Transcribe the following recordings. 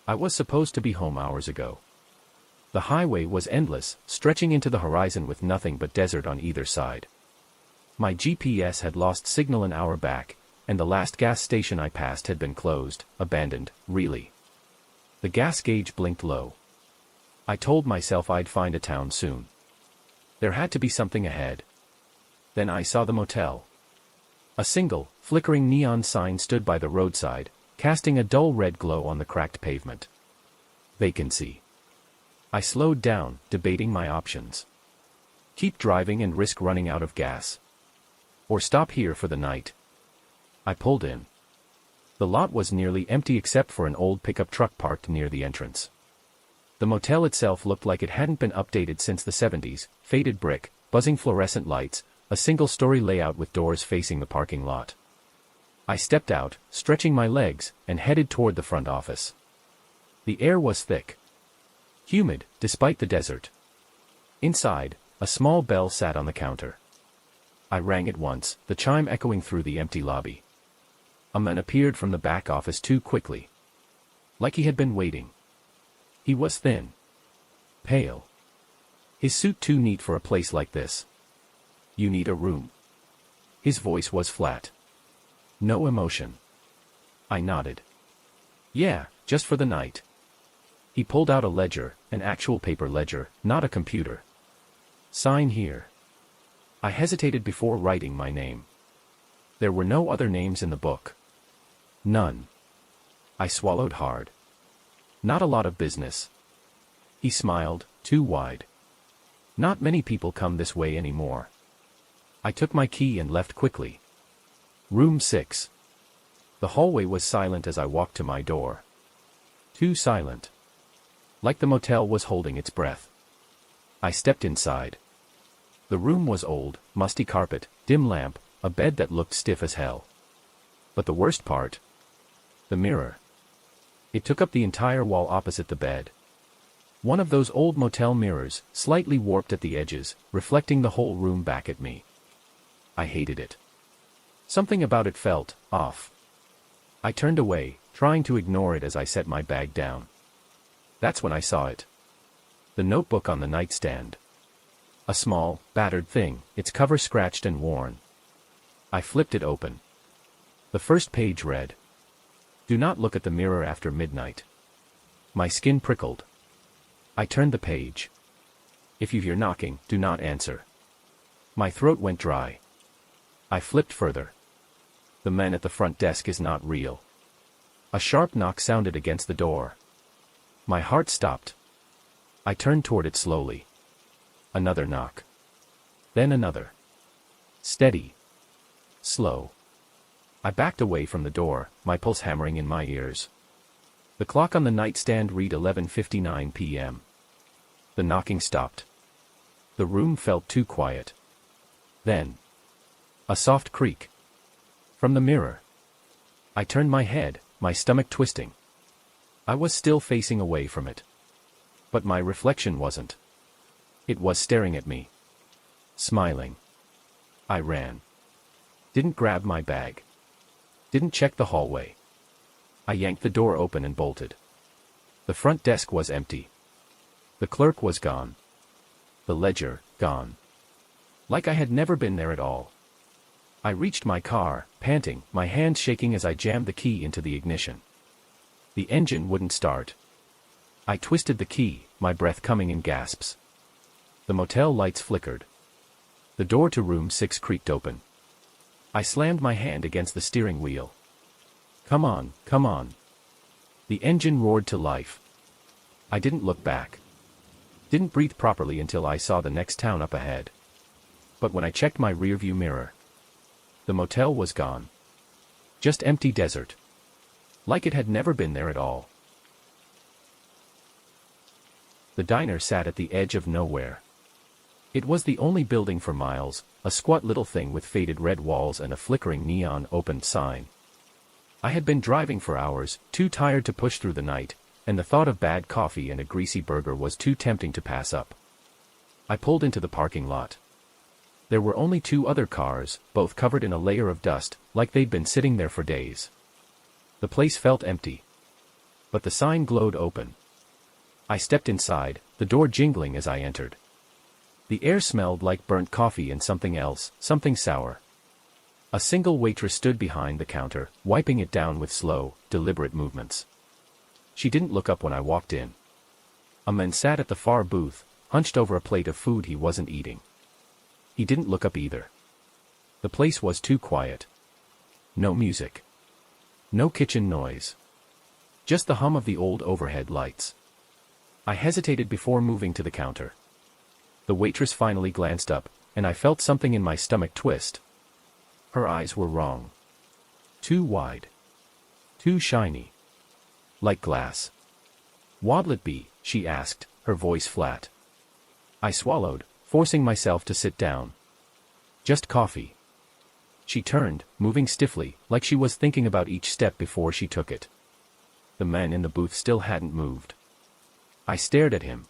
I was supposed to be home hours ago. The highway was endless, stretching into the horizon with nothing but desert on either side. My GPS had lost signal an hour back, and the last gas station I passed had been closed, abandoned, really. The gas gauge blinked low. I told myself I'd find a town soon. There had to be something ahead. Then I saw the motel. A single, flickering neon sign stood by the roadside, casting a dull red glow on the cracked pavement. Vacancy. I slowed down, debating my options. Keep driving and risk running out of gas. Or stop here for the night. I pulled in. The lot was nearly empty except for an old pickup truck parked near the entrance. The motel itself looked like it hadn't been updated since the 70s, faded brick, buzzing fluorescent lights, a single-story layout with doors facing the parking lot. I stepped out, stretching my legs, and headed toward the front office. The air was thick. Humid, despite the desert. Inside, a small bell sat on the counter. I rang it once, the chime echoing through the empty lobby. A man appeared from the back office too quickly. Like he had been waiting. He was thin. Pale. His suit too neat for a place like this. You need a room. His voice was flat. No emotion. I nodded. Yeah, just for the night. He pulled out a ledger, an actual paper ledger, not a computer. Sign here. I hesitated before writing my name. There were no other names in the book. None. I swallowed hard. Not a lot of business. He smiled, too wide. Not many people come this way anymore. I took my key and left quickly. Room 6. The hallway was silent as I walked to my door. Too silent. Like the motel was holding its breath. I stepped inside. The room was old, musty carpet, dim lamp, a bed that looked stiff as hell. But the worst part? The mirror. It took up the entire wall opposite the bed. One of those old motel mirrors, slightly warped at the edges, reflecting the whole room back at me. I hated it. Something about it felt off. I turned away, trying to ignore it as I set my bag down. That's when I saw it. The notebook on the nightstand. A small, battered thing, its cover scratched and worn. I flipped it open. The first page read, "Do not look at the mirror after midnight." My skin prickled. I turned the page. "If you hear knocking, do not answer." My throat went dry. I flipped further. "The man at the front desk is not real." A sharp knock sounded against the door. My heart stopped. I turned toward it slowly. Another knock. Then another. Steady. Slow. I backed away from the door, my pulse hammering in my ears. The clock on the nightstand read 11:59 p.m. The knocking stopped. The room felt too quiet. Then, a soft creak. From the mirror. I turned my head, my stomach twisting. I was still facing away from it. But my reflection wasn't. It was staring at me. Smiling. I ran. Didn't grab my bag. Didn't check the hallway. I yanked the door open and bolted. The front desk was empty. The clerk was gone. The ledger, gone. Like I had never been there at all. I reached my car, panting, my hands shaking as I jammed the key into the ignition. The engine wouldn't start. I twisted the key, my breath coming in gasps. The motel lights flickered. The door to room 6 creaked open. I slammed my hand against the steering wheel. Come on, come on. The engine roared to life. I didn't look back. Didn't breathe properly until I saw the next town up ahead. But when I checked my rearview mirror, the motel was gone. Just empty desert. Like it had never been there at all. The diner sat at the edge of nowhere. It was the only building for miles, a squat little thing with faded red walls and a flickering neon opened sign. I had been driving for hours, too tired to push through the night, and the thought of bad coffee and a greasy burger was too tempting to pass up. I pulled into the parking lot. There were only 2 other cars, both covered in a layer of dust, like they'd been sitting there for days. The place felt empty. but the sign glowed open. I stepped inside, the door jingling as I entered. The air smelled like burnt coffee and something else, something sour. A single waitress stood behind the counter, wiping it down with slow, deliberate movements. She didn't look up when I walked in. A man sat at the far booth, hunched over a plate of food he wasn't eating. He didn't look up either. The place was too quiet. No music. No kitchen noise. Just the hum of the old overhead lights. I hesitated before moving to the counter. The waitress finally glanced up, and I felt something in my stomach twist. Her eyes were wrong. Too wide. Too shiny. Like glass. "What'll it be?" she asked, her voice flat. I swallowed, forcing myself to sit down. "Just coffee." She turned, moving stiffly, like she was thinking about each step before she took it. The man in the booth still hadn't moved. I stared at him.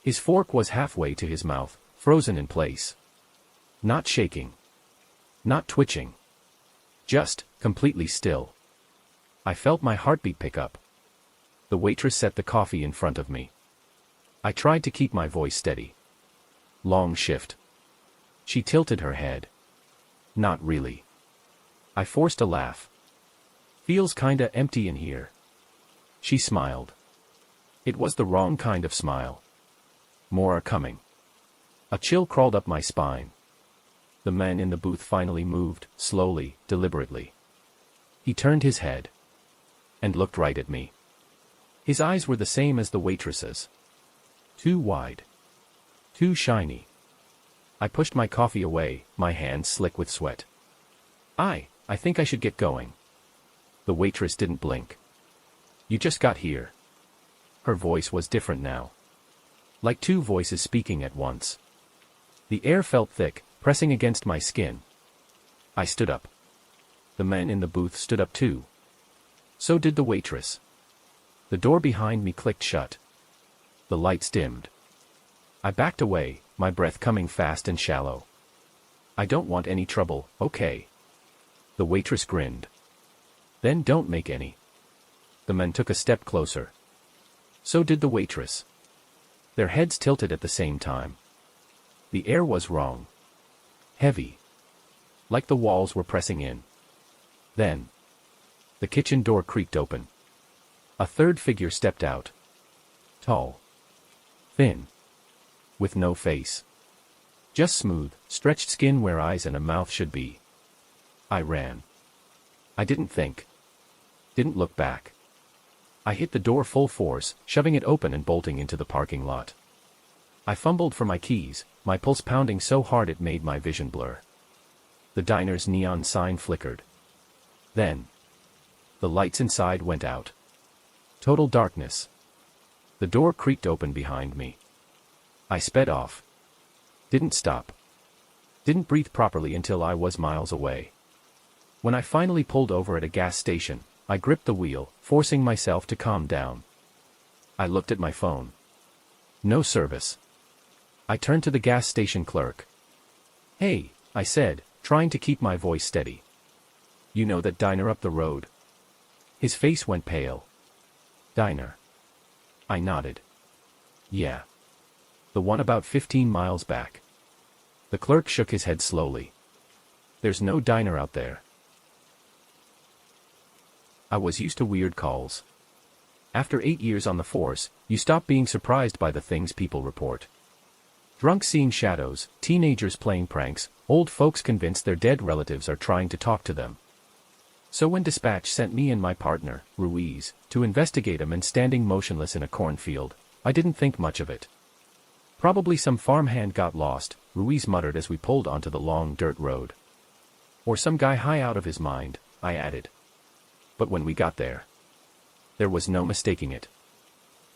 His fork was halfway to his mouth, frozen in place. Not shaking. Not twitching. Just, completely still. I felt my heartbeat pick up. The waitress set the coffee in front of me. I tried to keep my voice steady. "Long shift." She tilted her head. "Not really." I forced a laugh. "Feels kinda empty in here." She smiled. It was the wrong kind of smile. More are coming. A chill crawled up my spine. The man in the booth finally moved, slowly, deliberately. He turned his head. And looked right at me. His eyes were the same as the waitress's. Too wide. Too shiny. I pushed my coffee away, my hands slick with sweat. I think I should get going." The waitress didn't blink. "You just got here." Her voice was different now. Like two voices speaking at once. The air felt thick, pressing against my skin. I stood up. The man in the booth stood up too. So did the waitress. The door behind me clicked shut. The lights dimmed. I backed away, my breath coming fast and shallow. "I don't want any trouble, okay?" The waitress grinned. "Then don't make any." The man took a step closer. So did the waitress. Their heads tilted at the same time. The air was wrong. Heavy. Like the walls were pressing in. Then. The kitchen door creaked open. A third figure stepped out. Tall. Thin. With no face. Just smooth, stretched skin where eyes and a mouth should be. I ran. I didn't think. Didn't look back. I hit the door full force, shoving it open and bolting into the parking lot. I fumbled for my keys, my pulse pounding so hard it made my vision blur. The diner's neon sign flickered. Then. The lights inside went out. Total darkness. The door creaked open behind me. I sped off. Didn't stop. Didn't breathe properly until I was miles away. When I finally pulled over at a gas station, I gripped the wheel, forcing myself to calm down. I looked at my phone. No service. I turned to the gas station clerk. "Hey," I said, trying to keep my voice steady. "You know that diner up the road?" His face went pale. "Diner?" I nodded. "Yeah. The one about 15 miles back." The clerk shook his head slowly. "There's no diner out there." I was used to weird calls. After 8 years on the force, you stop being surprised by the things people report. Drunks seeing shadows, teenagers playing pranks, old folks convinced their dead relatives are trying to talk to them. So when dispatch sent me and my partner, Ruiz, to investigate a man standing motionless in a cornfield, I didn't think much of it. "Probably some farmhand got lost," Ruiz muttered as we pulled onto the long dirt road. "Or some guy high out of his mind," I added. But when we got there was no mistaking it.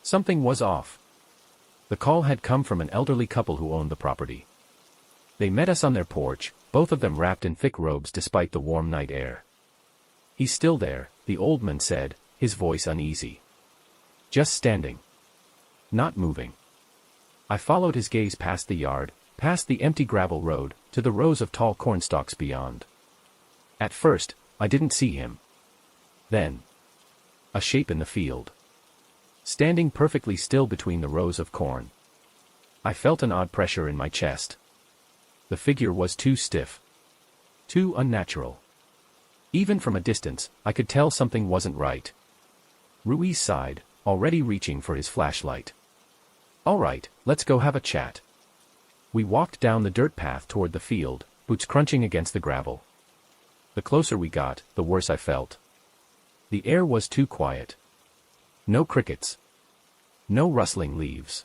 Something was off. The call had come from an elderly couple who owned the property. They met us on their porch, both of them wrapped in thick robes despite the warm night air. "He's still there," the old man said, his voice uneasy. "Just standing. Not moving." I followed his gaze past the yard, past the empty gravel road, to the rows of tall cornstalks beyond. At first, I didn't see him. Then. A shape in the field. standing perfectly still between the rows of corn. I felt an odd pressure in my chest. The figure was too stiff. Too unnatural. Even from a distance, I could tell something wasn't right. Ruiz sighed, already reaching for his flashlight. "All right, let's go have a chat." We walked down the dirt path toward the field, boots crunching against the gravel. The closer we got, the worse I felt. The air was too quiet. No crickets. No rustling leaves.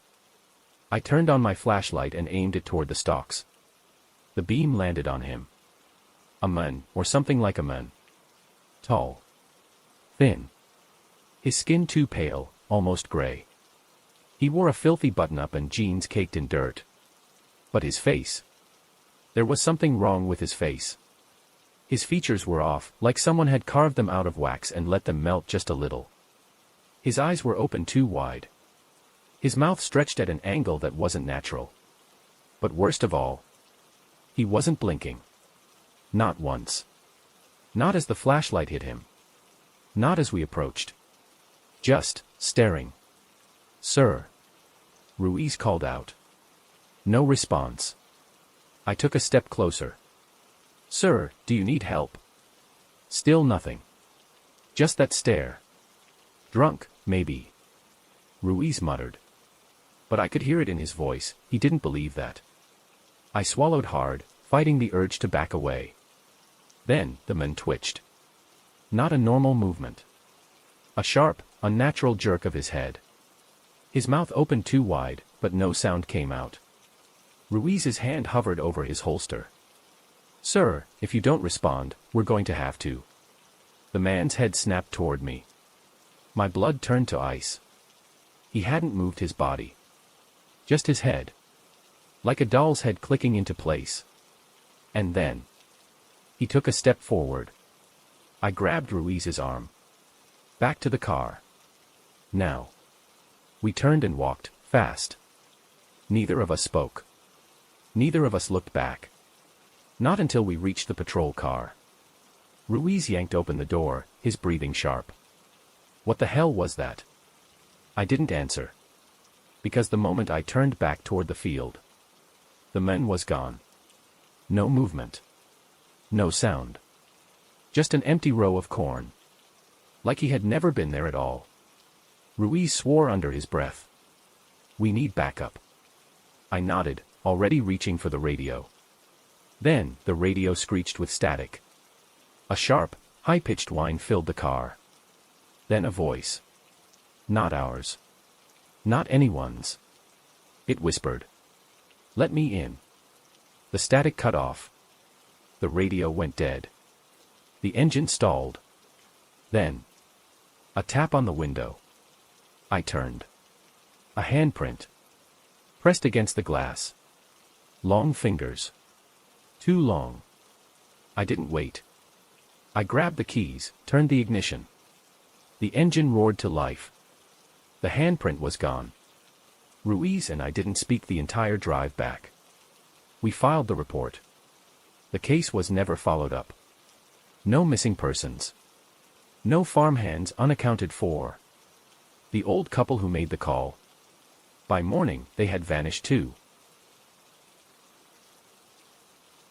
I turned on my flashlight and aimed it toward the stalks. The beam landed on him. A man, or something like a man. Tall. Thin. His skin too pale, almost gray. He wore a filthy button-up and jeans caked in dirt. But his face. There was something wrong with his face. His features were off, like someone had carved them out of wax and let them melt just a little. His eyes were open too wide. His mouth stretched at an angle that wasn't natural. But worst of all, he wasn't blinking. Not once. Not as the flashlight hit him. Not as we approached. Just staring. "Sir." Ruiz called out. No response. I took a step closer. "Sir, do you need help?" Still nothing. Just that stare. "Drunk, maybe," Ruiz muttered. But I could hear it in his voice, he didn't believe that. I swallowed hard, fighting the urge to back away. Then, the man twitched. Not a normal movement. A sharp, unnatural jerk of his head. His mouth opened too wide, but no sound came out. Ruiz's hand hovered over his holster. "Sir, if you don't respond, we're going to have to." The man's head snapped toward me. My blood turned to ice. He hadn't moved his body. Just his head. Like a doll's head clicking into place. And then he took a step forward. I grabbed Ruiz's arm. Back to the car. Now. We turned and walked, fast. Neither of us spoke. Neither of us looked back. Not until we reached the patrol car. Ruiz yanked open the door, his breathing sharp. What the hell was that? I didn't answer. Because the moment I turned back toward the field, the man was gone. No movement. No sound. Just an empty row of corn. Like he had never been there at all. Ruiz swore under his breath. "We need backup." I nodded, already reaching for the radio. Then, the radio screeched with static. A sharp, high-pitched whine filled the car. Then a voice. Not ours. Not anyone's. It whispered. "Let me in." The static cut off. The radio went dead. The engine stalled. Then, a tap on the window. I turned. A handprint. Pressed against the glass. Long fingers. Too long. I didn't wait. I grabbed the keys, turned the ignition. The engine roared to life. The handprint was gone. Ruiz and I didn't speak the entire drive back. We filed the report. The case was never followed up. No missing persons. No farmhands unaccounted for. The old couple who made the call. By morning, they had vanished too.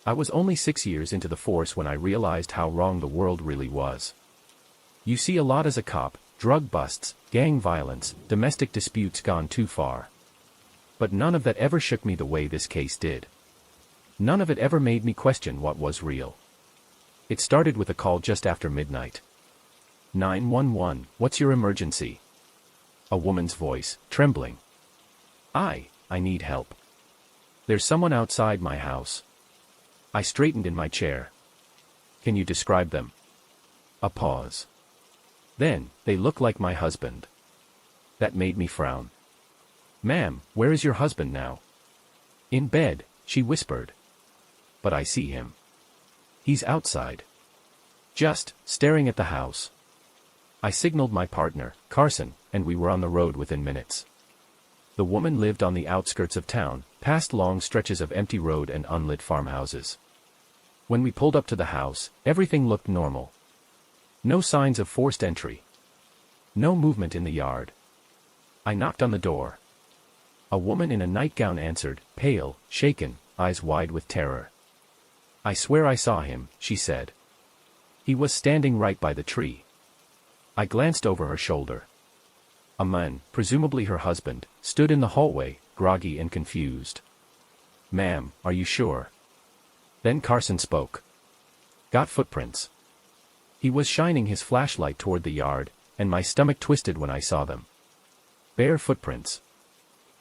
I was only 6 years into the force when I realized how wrong the world really was. You see a lot as a cop: drug busts, gang violence, domestic disputes gone too far. But none of that ever shook me the way this case did. None of it ever made me question what was real. It started with a call just after midnight. 911, what's your emergency? A woman's voice, trembling. I need help. There's someone outside my house. I straightened in my chair. Can you describe them? A pause. Then, they look like my husband. That made me frown. Ma'am, where is your husband now? In bed, she whispered. But I see him. He's outside. Just staring at the house. I signaled my partner, Carson, and we were on the road within minutes. The woman lived on the outskirts of town, past long stretches of empty road and unlit farmhouses. When we pulled up to the house, everything looked normal. No signs of forced entry. No movement in the yard. I knocked on the door. A woman in a nightgown answered, pale, shaken, eyes wide with terror. "I swear I saw him," she said. "He was standing right by the tree." I glanced over her shoulder. A man, presumably her husband, stood in the hallway, groggy and confused. "Ma'am, are you sure?" Then Carson spoke. "Got footprints." He was shining his flashlight toward the yard, and my stomach twisted when I saw them. Bare footprints.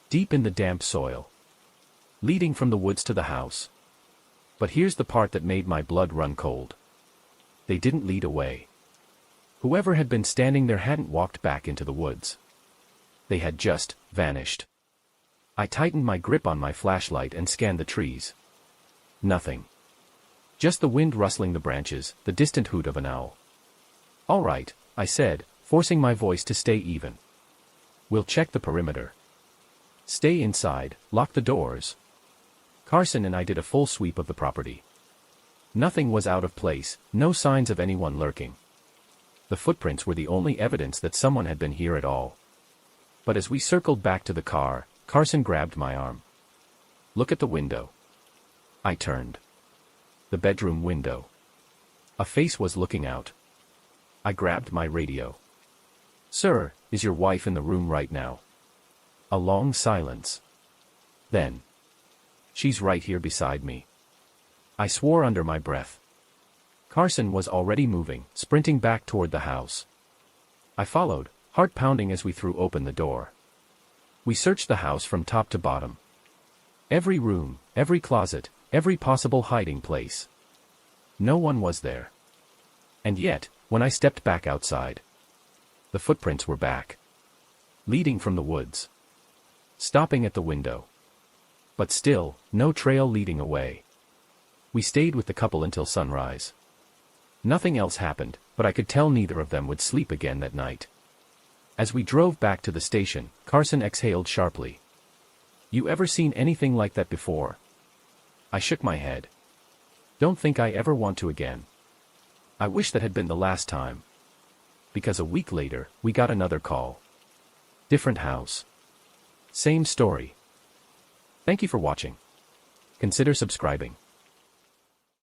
Deep in the damp soil. Leading from the woods to the house. But here's the part that made my blood run cold. They didn't lead away. Whoever had been standing there hadn't walked back into the woods. They had just vanished. I tightened my grip on my flashlight and scanned the trees. Nothing. Just the wind rustling the branches, the distant hoot of an owl. "All right," I said, forcing my voice to stay even. "We'll check the perimeter. Stay inside, lock the doors." Carson and I did a full sweep of the property. Nothing was out of place, no signs of anyone lurking. The footprints were the only evidence that someone had been here at all. But as we circled back to the car, Carson grabbed my arm. "Look at the window." I turned. The bedroom window. A face was looking out. I grabbed my radio. "Sir, is your wife in the room right now?" A long silence. Then, "She's right here beside me." I swore under my breath. Carson was already moving, sprinting back toward the house. I followed, heart pounding as we threw open the door. We searched the house from top to bottom. Every room, every closet, every possible hiding place. No one was there. And yet, when I stepped back outside, the footprints were back. Leading from the woods. Stopping at the window. But still, no trail leading away. We stayed with the couple until sunrise. Nothing else happened, but I could tell neither of them would sleep again that night. As we drove back to the station, Carson exhaled sharply. "You ever seen anything like that before?" I shook my head. "Don't think I ever want to again." I wish that had been the last time. Because a week later, we got another call. Different house. Same story. Thank you for watching. Consider subscribing.